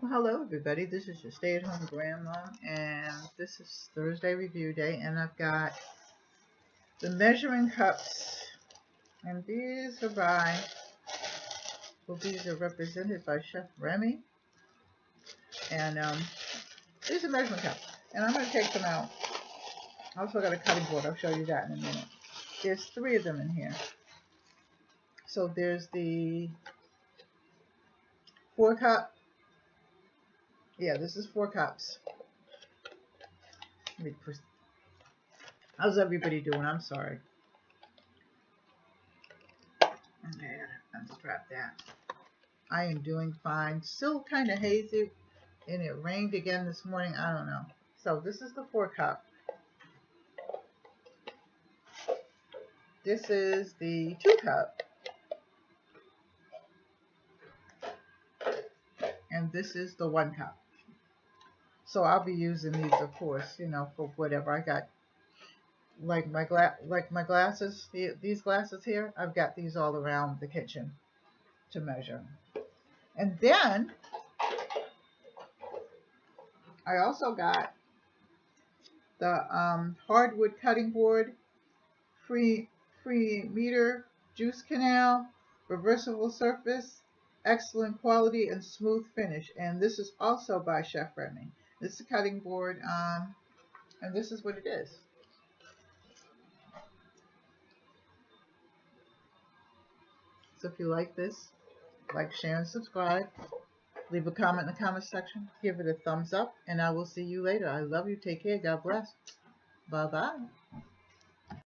Well, hello everybody, this is your stay-at-home grandma, and this is Thursday review day, and I've got the measuring cups, and these are represented by Chef Remy, and these are measuring cups, and I'm going to take them out. I also got a cutting board, I'll show you that in a minute. There's 3 of them in here. So there's the 4 cup. Yeah, this is 4 cups. How's everybody doing? I'm sorry. Okay, I gotta unstrap that. I am doing fine. Still kind of hazy, and it rained again this morning. I don't know. So this is the 4 cup. This is the 2 cup. And this is the 1 cup. So I'll be using these, of course, you know, for whatever. I got like my glasses, these glasses here. I've got these all around the kitchen to measure. And then I also got the hardwood cutting board, free meter, juice canal, reversible surface, excellent quality and smooth finish. And this is also by Chef Remy. This is a cutting board, and this is what it is. So if you like this, like, share, and subscribe. Leave a comment in the comment section. Give it a thumbs up, and I will see you later. I love you. Take care. God bless. Bye-bye.